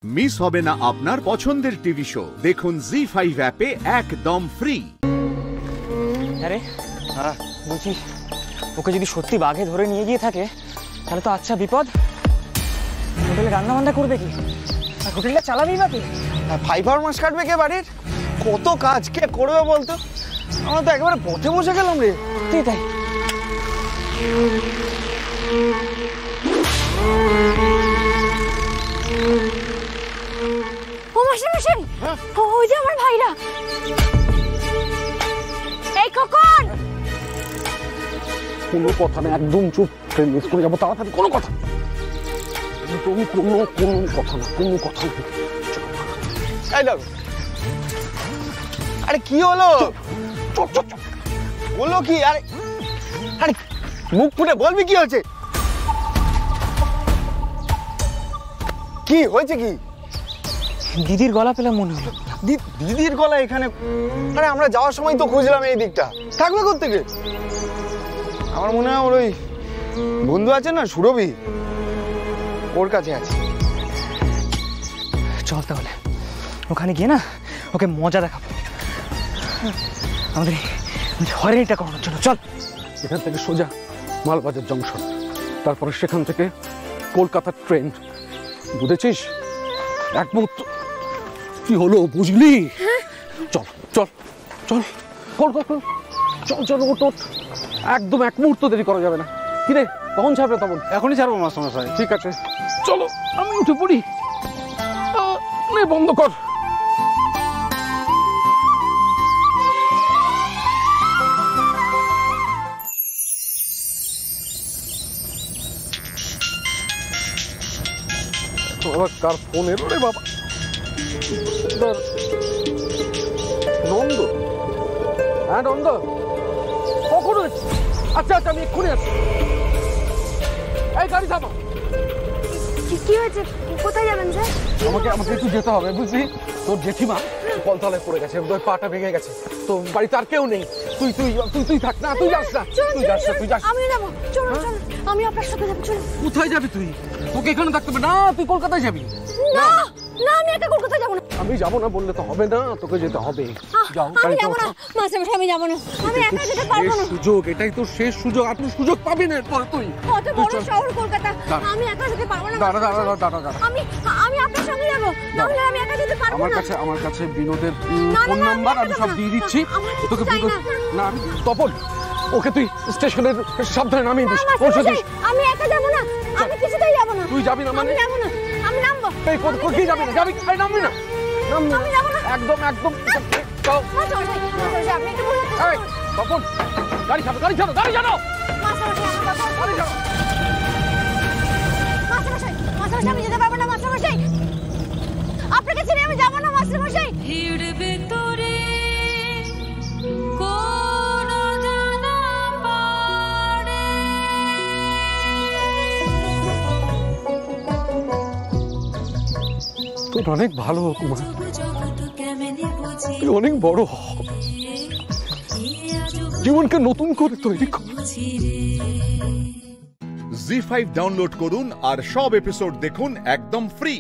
Miss হবে না আপনার পছন্দের টিভি শো। দেখুন জি5 অ্যাপে একদম ফ্রি। আরে হ্যাঁ বলছি, ওকে যদি সত্যি বাঘে ধরে নিয়ে গিয়ে থাকে তাহলে তো আচ্ছা বিপদ। হোটেলে রান্না বান্না করবে কি, আর হোটেলটা চালাবেই বা কি? ফাইবার মাস কাটবে কে বাড়ির? কত কাজ কে করবে বলতো? আমরা তো একেবারে পথে বসে গেলাম রে। তুই তাই ও মাস্টারমশাই, ওই যে আমার ভাইরা। এই খোকন, কোনো কথা না, একদম চুপ। ট্রেন মিস করে যাবো তাড়াতাড়ি। কোনো কথা তুমি কোনো কথা না, কোনো কথা না। এই দেখো, আরে কি হলো? চুপ চুপ চুপ। বললো কি? আরে আরে মুখ ফুটে বলবি কি হয়েছে? কি হয়েছে কি? দিদির গলা পেলাম মনে হলো। দিদির গলা এখানে? আরে আমরা যাওয়ার সময় তো খুঁজলাম এই দিকটা, থাকবে কোত্থেকে? আমার মনে হয় ওর ওই বন্ধু আছে না সুরভি, ওর কাছে আছে। চল তাহলে ওখানে গিয়ে না ওকে মজা দেখাবো, আমাদের হয়রানিটা করানোর জন্য। চল এখান থেকে সোজা মালবাজার জংশন, তারপরে সেখান থেকে কলকাতার ট্রেন, বুঝেছিস? এক মুহূর্ত কি হলো বুঝলি? চল চল চল, চল চল, ওঠ ওঠ, একদম এক মুহূর্ত দেরি করা যাবে না। কি রে, কখন ছাড়বে? তখন এখনই ছাড়বো মাস্টারমশাই। ঠিক আছে চলো, আমি উঠে পড়ি। বন্ধ কর। কার ফোন এলো রে বাবা? নন্দ? হ্যাঁ নন্দ, কখন? আচ্ছা আচ্ছা, আমি এক্ষুনি আসছি। এই গাড়ি থামা। কি হয়েছে? কোথায় যাবেন স্যার? আমাকে একটু যেতে হবে, বুঝলি? তোর জেঠিমা কলতলায় পড়ে গেছে, পাটা ভেঙে গেছে, তো বাড়িতে আর কেউ নেই। তুই থাক না, তুই যাস না, তুই যাস। আমি যাবো, চলো চলো, আমি আপনার সাথে যাবো। চলো। কোথায় যাবি তুই? তোকে এখানে থাকতে হবে না, তুই কলকাতায় যাবি। না না, আমি একা কলকাতা যাবো না। আমি যাবো না বললে তো হবে না, তোকে যেতে হবে। আমি যাবো না মাস্টারমশাই, আমি যাবো না, আমি একা যেতে পারবো না। সুযোগ, এটাই তো শেষ সুযোগ, আর তুই সুযোগ পাবি না এরপরে। তুই কত বড় শহর কলকাতা, আমি একা যেতে পারবো না। দাঁড়া। আমি আপনার সঙ্গে যাবো, নাহলে আমি একা যেতে পারবো না। আমার কাছে বিনোদের ফোন নাম্বার আমি সব দিয়ে দিচ্ছি তোকে। না তপন, ওকে তুই স্টেশনের সাবধানে নামিয়ে দিস। আমি একা যাবো না, আমি কিছুতেই যাবো না। তুই যাবি না মানে? আমি যাবো না, আমি নামবো। এই কোথায় যাবি না? যাবি এই নামবি না? আমি যাবো না একদম। মাস্টারমশাই, আপনি একটু বলুন। এই তপন, গাড়ি ছাড়ো। মাস্টারমশাই, মাস্টারমশাই, আমি যেতে পারবো না। মাস্টারমশাই, আপনাকে ছেড়ে আমি যাবো না। মাস্টারমশাই, তুই অনেক ভালো কুমার, তুই অনেক বড়, জীবনকে নতুন করে তৈরি কর। জি5 ডাউনলোড করুন আর সব এপিসোড দেখুন একদম ফ্রি।